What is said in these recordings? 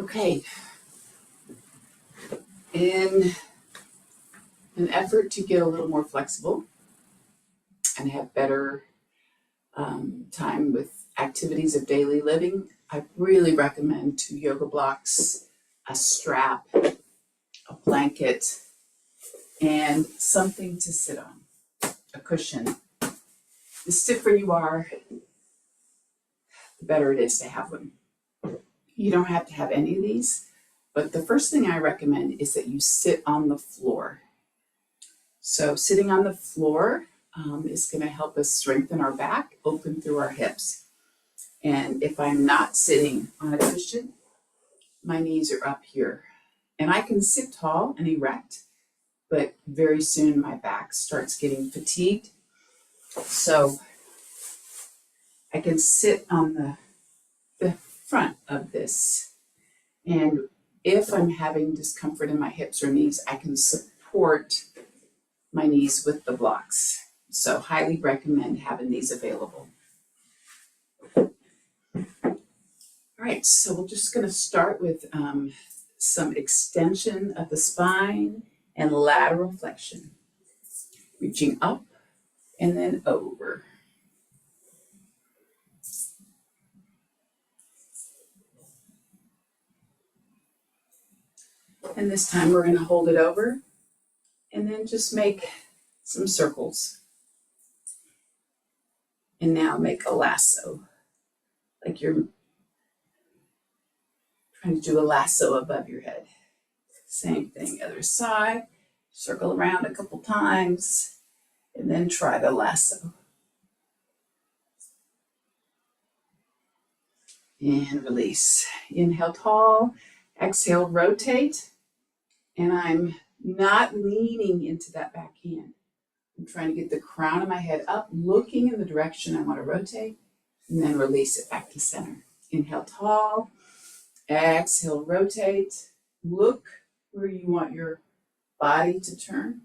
Okay, in an effort to get a little more flexible and have better time with activities of daily living, I really recommend 2 yoga blocks, a strap, a blanket, and something to sit on, a cushion. The stiffer you are, the better it is to have one. You don't have to have any of these, but the first thing I recommend is that you sit on the floor. So sitting on the floor is going to help us strengthen our back, open through our hips. And if I'm not sitting on a cushion, my knees are up here. And I can sit tall and erect, but very soon my back starts getting fatigued. So I can sit on the front of this. And if I'm having discomfort in my hips or knees, I can support my knees with the blocks. So highly recommend having these available. All right, so we're just going to start with some extension of the spine and lateral flexion. Reaching up and then over. And this time we're going to hold it over and then just make some circles. And now make a lasso, like you're trying to do a lasso above your head. Same thing, other side. Circle around a couple times and then try the lasso. And release. Inhale tall, exhale rotate. And I'm not leaning into that back hand. I'm trying to get the crown of my head up, looking in the direction I want to rotate, and then release it back to center. Inhale tall, exhale rotate. Look where you want your body to turn.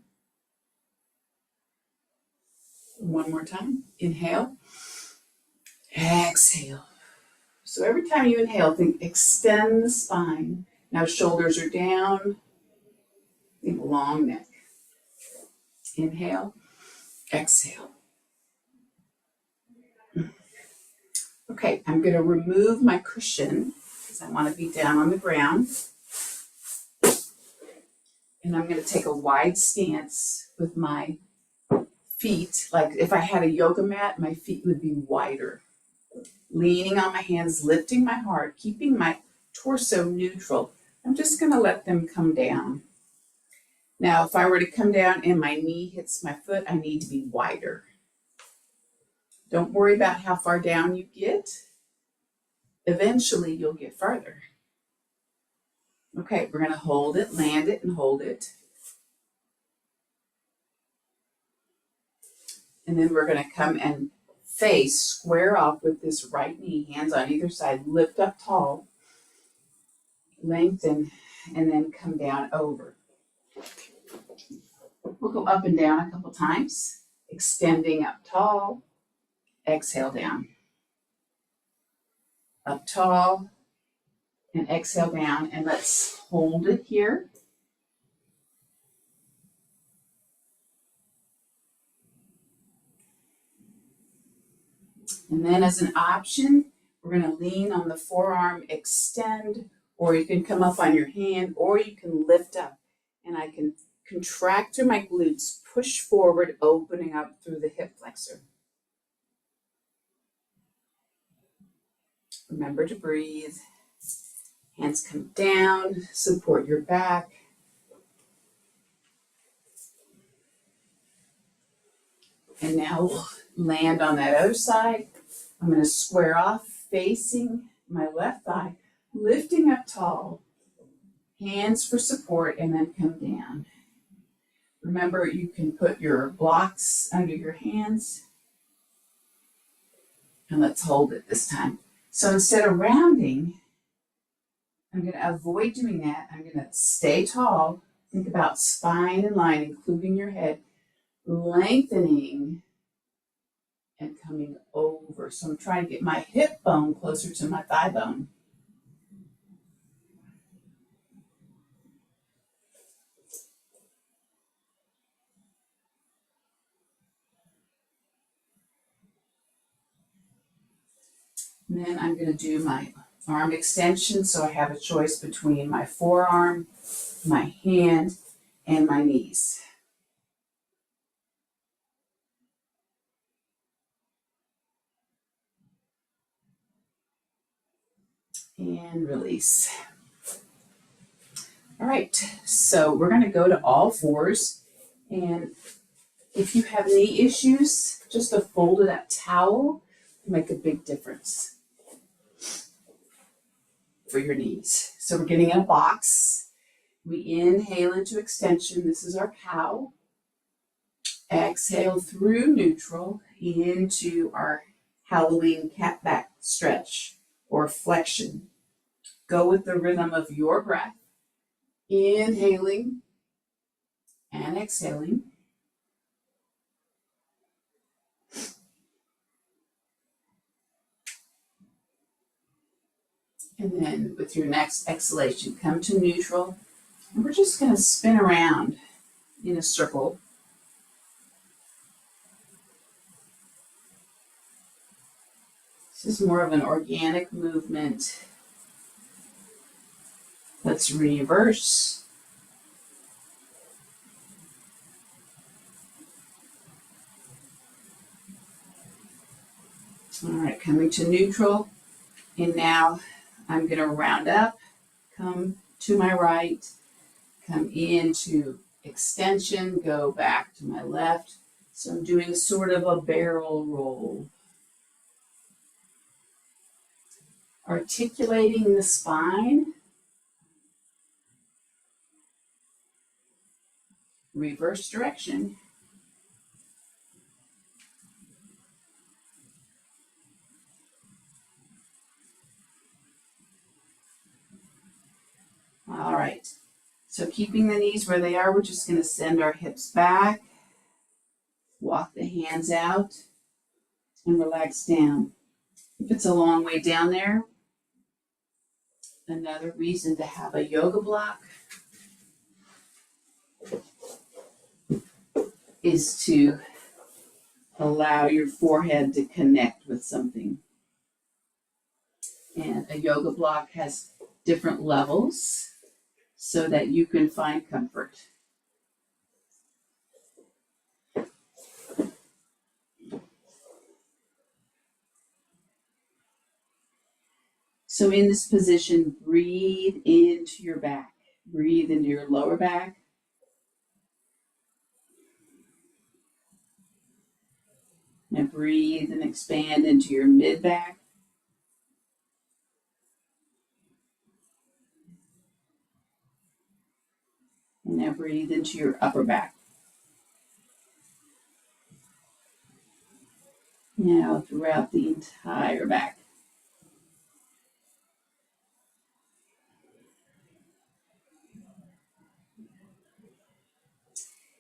One more time. Inhale, exhale. So every time you inhale, think extend the spine. Now shoulders are down. Think long neck. Inhale, exhale. Okay, I'm going to remove my cushion because I want to be down on the ground. And I'm going to take a wide stance with my feet. Like if I had a yoga mat, my feet would be wider. Leaning on my hands, lifting my heart, keeping my torso neutral. I'm just going to let them come down. Now, if I were to come down and my knee hits my foot, I need to be wider. Don't worry about how far down you get. Eventually, you'll get farther. Okay, we're going to hold it, land it, and hold it. And then we're going to come and face square off with this right knee, hands on either side, lift up tall, lengthen, and then come down over. We'll go up and down a couple times, extending up tall, exhale down. Up tall, and exhale down, and let's hold it here. And then as an option, we're going to lean on the forearm, extend, or you can come up on your hand, or you can lift up. And I can contract through my glutes, push forward, opening up through the hip flexor. Remember to breathe. Hands come down, support your back. And now we'll land on that other side. I'm going to square off, facing my left thigh, lifting up tall, hands for support, and then come down. Remember, you can put your blocks under your hands. And let's hold it this time. So instead of rounding, I'm going to avoid doing that. I'm going to stay tall. Think about spine and line, including your head, lengthening and coming over. So I'm trying to get my hip bone closer to my thigh bone. And then I'm going to do my arm extension, so I have a choice between my forearm, my hand, and my knees. And release. All right, so we're going to go to all fours, and if you have knee issues, just a folded up towel will make a big difference for your knees. So we're getting in a box. We inhale into extension. This is our cow. Exhale through neutral into our Halloween cat back stretch or flexion. Go with the rhythm of your breath. Inhaling and exhaling. And then with your next exhalation, come to neutral. And we're just going to spin around in a circle. This is more of an organic movement. Let's reverse. All right, coming to neutral. And now I'm going to round up, come to my right, come into extension, go back to my left. So I'm doing sort of a barrel roll. Articulating the spine. Reverse direction. All right, so keeping the knees where they are, we're just going to send our hips back, walk the hands out, and relax down. If it's a long way down there, another reason to have a yoga block is to allow your forehead to connect with something. And a yoga block has different levels so that you can find comfort. So in this position, breathe into your back. Breathe into your lower back. And breathe and expand into your mid back. And now breathe into your upper back. Now throughout the entire back.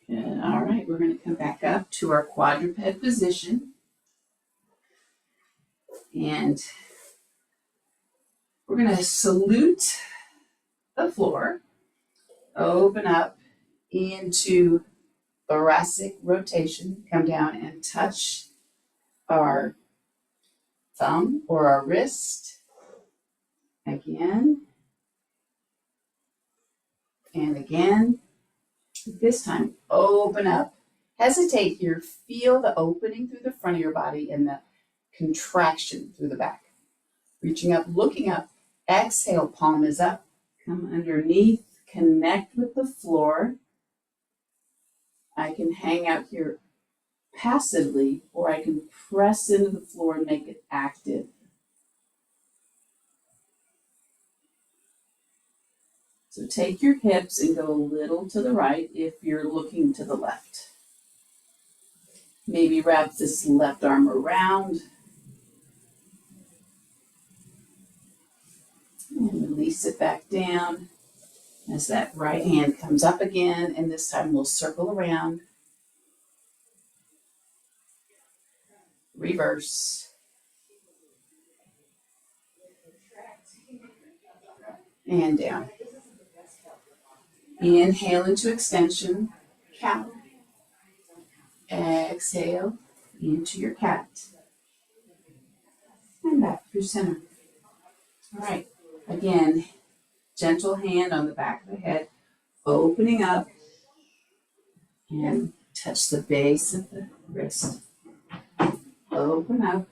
Good. All right, we're going to come back up to our quadruped position. And we're going to salute the floor. Open up into thoracic rotation. Come down and touch our thumb or our wrist. Again. And again. This time, open up. Hesitate here. Feel the opening through the front of your body and the contraction through the back. Reaching up, looking up. Exhale, palm is up. Come underneath. Connect with the floor. I can hang out here passively, or I can press into the floor and make it active. So take your hips and go a little to the right if you're looking to the left. Maybe wrap this left arm around. And release it back down as that right hand comes up again. And this time we'll circle around. Reverse. And down. Inhale into extension, cow. Exhale into your cat. And back. through center. All right, again, gentle hand on the back of the head, opening up and touch the base of the wrist. Open up.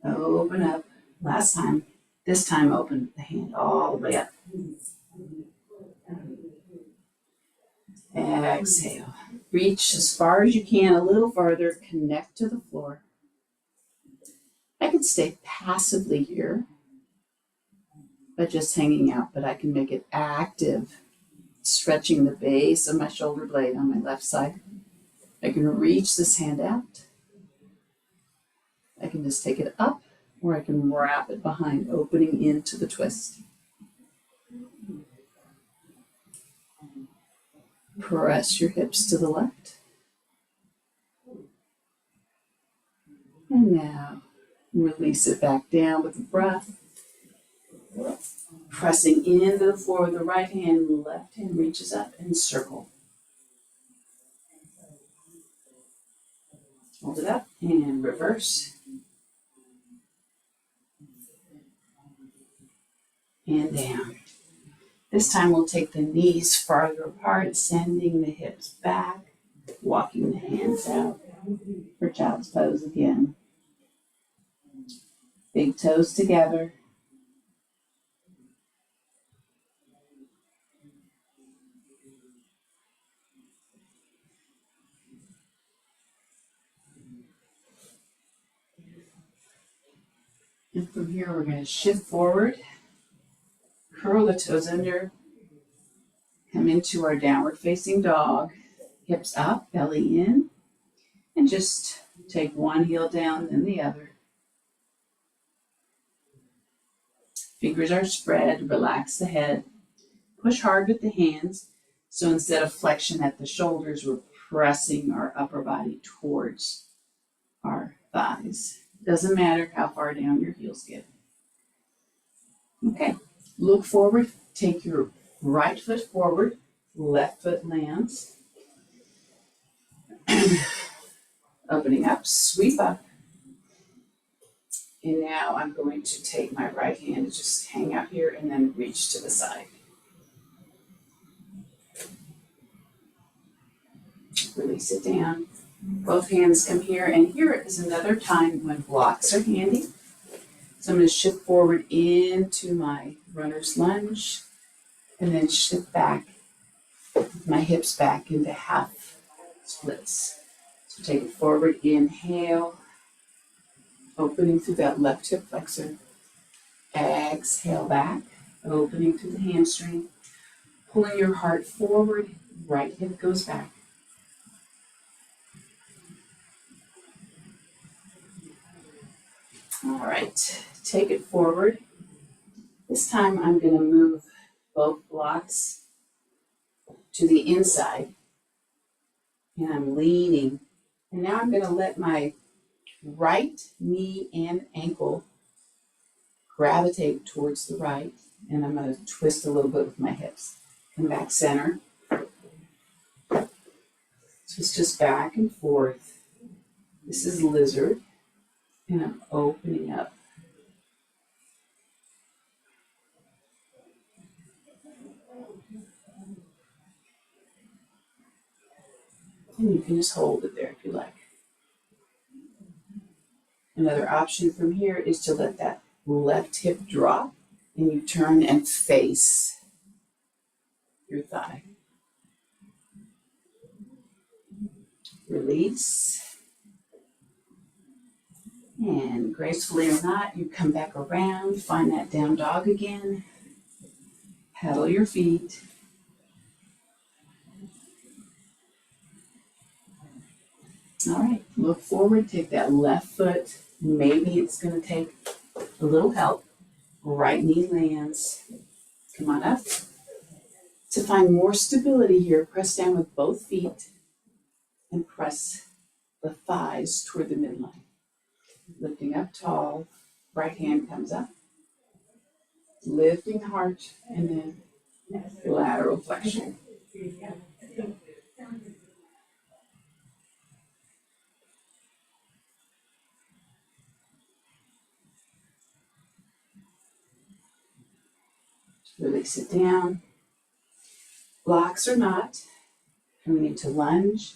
Open up. Last time. This time open the hand all the way up. Exhale. Reach as far as you can, a little farther. Connect to the floor. I can stay passively here by just hanging out, but I can make it active, stretching the base of my shoulder blade on my left side. I can reach this hand out. I can just take it up, or I can wrap it behind, opening into the twist. Press your hips to the left. And now release it back down with the breath. Pressing into the floor with the right hand, left hand reaches up and circle. Hold it up and reverse. And down. This time we'll take the knees farther apart, sending the hips back, walking the hands out for child's pose again. Big toes together. And from here we're going to shift forward, curl the toes under, come into our downward facing dog, hips up, belly in, and just take one heel down, then the other. Fingers are spread, relax the head, push hard with the hands. So instead of flexion at the shoulders, we're pressing our upper body towards our thighs. Doesn't matter how far down your heels get. Okay, look forward, take your right foot forward, left foot lands. Opening up, sweep up. And now I'm going to take my right hand and just hang out here and then reach to the side. Release it down. Both hands come here, and here is another time when blocks are handy. So I'm going to shift forward into my runner's lunge and then shift back, my hips back into half splits. So take it forward, inhale, opening through that left hip flexor. Exhale back, opening through the hamstring. Pulling your heart forward, right hip goes back. All right, take it forward. This time I'm going to move both blocks to the inside. And I'm leaning. And now I'm going to let my right knee and ankle gravitate towards the right. And I'm going to twist a little bit with my hips. Come back center. So it's just back and forth. This is lizard. And I'm opening up. And you can just hold it there if you like. Another option from here is to let that left hip drop and you turn and face your thigh. Release. And gracefully or not, you come back around, find that down dog again. Pedal your feet. All right, look forward, take that left foot. Maybe it's going to take a little help. Right knee lands. Come on up. To find more stability here, press down with both feet and press the thighs toward the midline. Lifting up tall, right hand comes up. Lifting the heart and then lateral flexion. Release it down. Blocks or not, coming into lunge.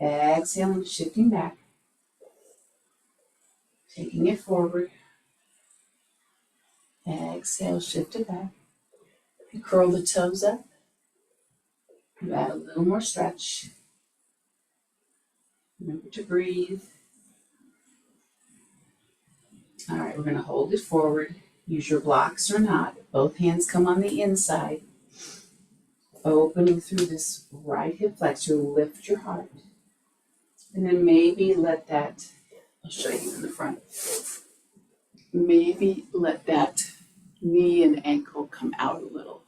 Exhaling, shifting back. Taking it forward. Exhale, shift it back. You curl the toes up. You add a little more stretch. Remember to breathe. All right, we're going to hold it forward. Use your blocks or not. Both hands come on the inside. Opening through this right hip flexor, lift your heart. And then maybe let that, I'll show you in the front. Maybe let that knee and ankle come out a little.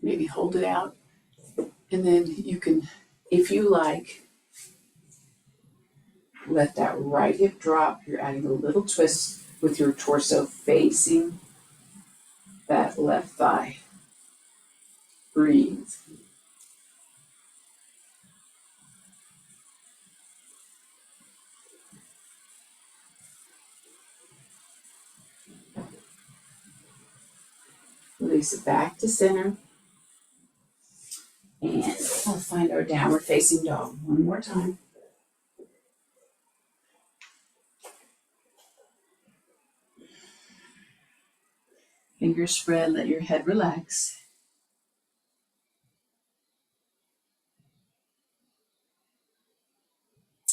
Maybe hold it out. And then you can, if you like, let that right hip drop. You're adding a little twist with your torso facing that left thigh. Breathe. Release it back to center. And we'll find our downward facing dog one more time. Fingers spread, let your head relax.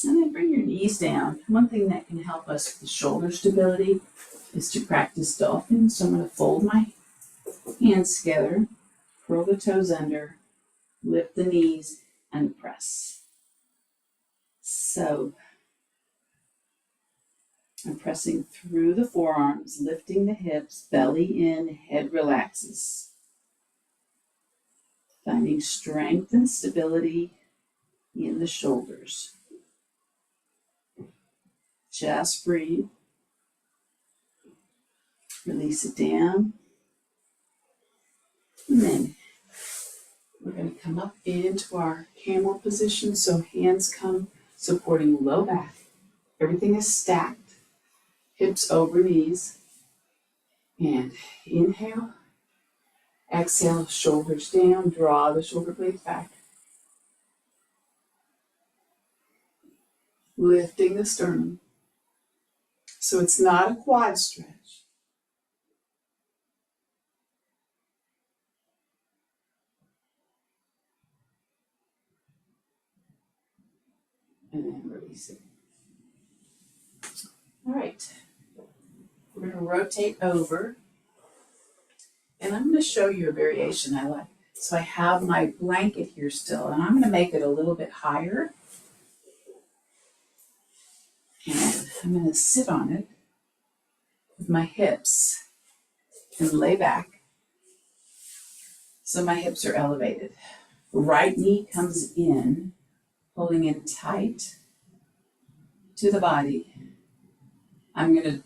And then bring your knees down. One thing that can help us with the shoulder stability is to practice dolphin. So I'm going to fold my hands together, curl the toes under, lift the knees, and press. So I'm pressing through the forearms, lifting the hips, belly in, head relaxes. Finding strength and stability in the shoulders. Just breathe. Release it down. And then we're going to come up into our camel position. So hands come supporting low back. Everything is stacked. Hips over knees. And inhale. Exhale, shoulders down. Draw the shoulder blades back. Lifting the sternum. So it's not a quad stretch. And then release it. All right. We're going to rotate over. And I'm going to show you a variation I like. So I have my blanket here still, and I'm going to make it a little bit higher. And I'm going to sit on it with my hips and lay back so my hips are elevated. Right knee comes in, pulling in tight to the body. I'm going to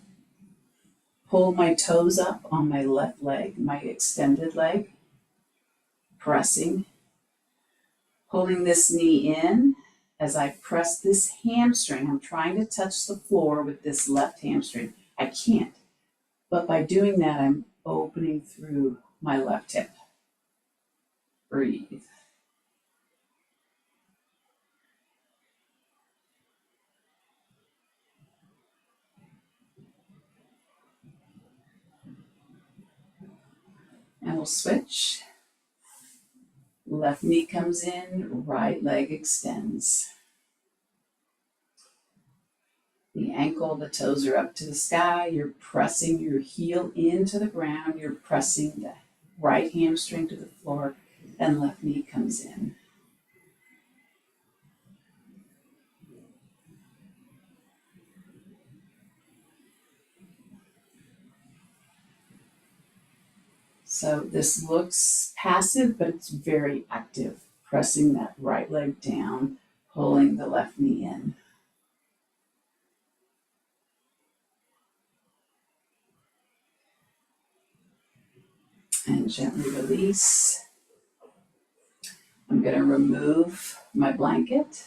pull my toes up on my left leg, my extended leg, pressing, pulling this knee in. As I press this hamstring, I'm trying to touch the floor with this left hamstring. I can't, but by doing that, I'm opening through my left hip. Breathe. And we'll switch. Left knee comes in, right leg extends. The ankle, the toes are up to the sky. You're pressing your heel into the ground. You're pressing the right hamstring to the floor, and left knee comes in. So this looks passive, but it's very active. Pressing that right leg down, pulling the left knee in. And gently release. I'm going to remove my blanket.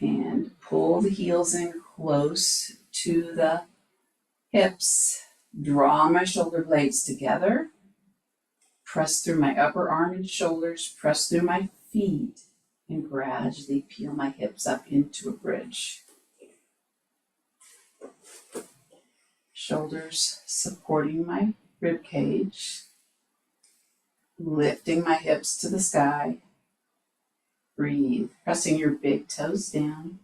And pull the heels in close to the hips. Draw my shoulder blades together. Press through my upper arm and shoulders. Press through my feet. And gradually peel my hips up into a bridge. Shoulders supporting my rib cage. Lifting my hips to the sky. Breathe, pressing your big toes down.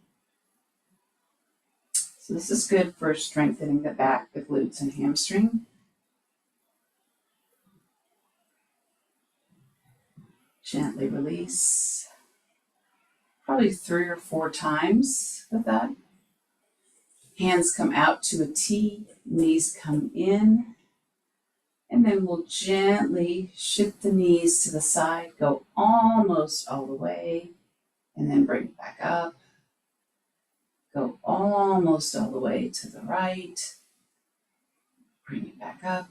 So this is good for strengthening the back, the glutes, and hamstring. Gently release. Probably 3 or 4 times with that. Hands come out to a T, knees come in. And then we'll gently shift the knees to the side, go almost all the way, and then bring it back up. Go almost all the way to the right. Bring it back up.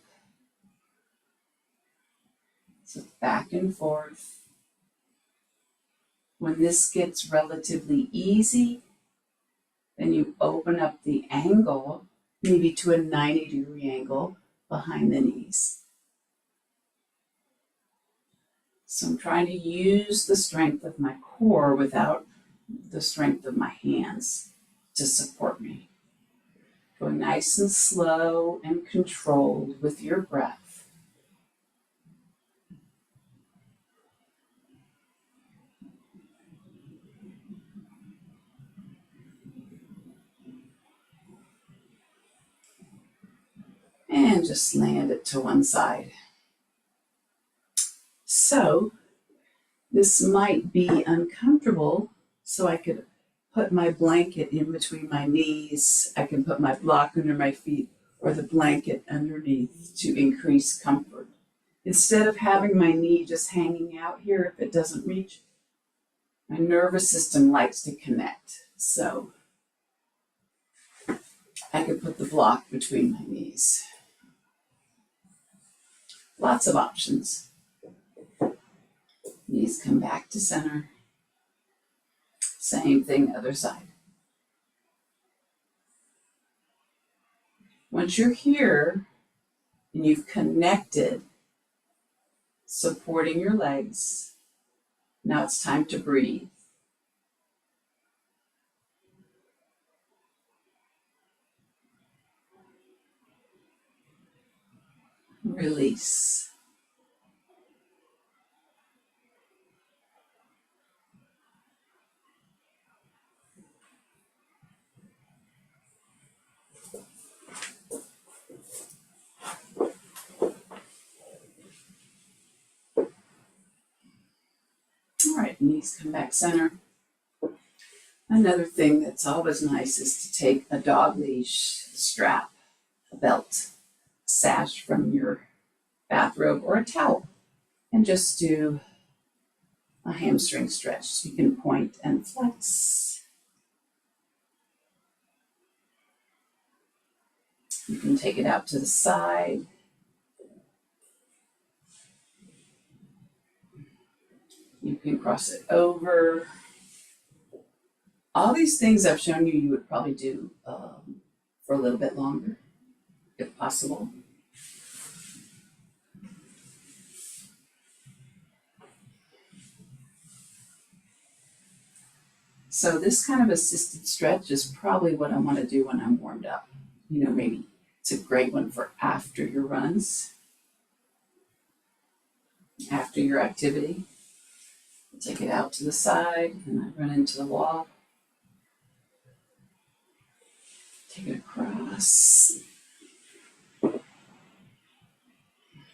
So back and forth. When this gets relatively easy, then you open up the angle, maybe to a 90-degree angle behind the knees. So I'm trying to use the strength of my core without the strength of my hands to support me. Go nice and slow and controlled with your breath. And just land it to one side. So this might be uncomfortable, so I could put my blanket in between my knees. I can put my block under my feet or the blanket underneath to increase comfort. Instead of having my knee just hanging out here, if it doesn't reach, my nervous system likes to connect. So I could put the block between my knees. Lots of options. Knees come back to center. Same thing, other side. Once you're here and you've connected, supporting your legs, now it's time to breathe. Release. All right, knees come back center. Another thing that's always nice is to take a dog leash, strap, a belt, sash from your bathrobe or a towel, and just do a hamstring stretch. So you can point and flex. You can take it out to the side. You can cross it over. All these things I've shown you, you would probably do for a little bit longer, if possible. So this kind of assisted stretch is probably what I want to do when I'm warmed up. You know, maybe it's a great one for after your runs, after your activity. Take it out to the side and I run into the wall. Take it across.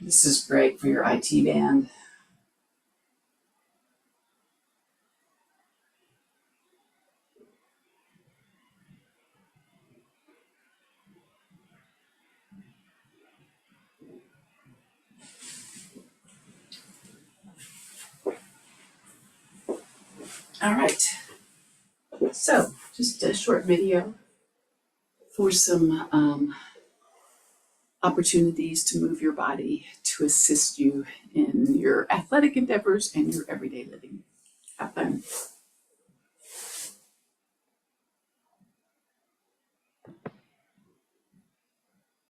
This is great for your IT band. All right, so just a short video for some opportunities to move your body to assist you in your athletic endeavors and your everyday living. Have fun.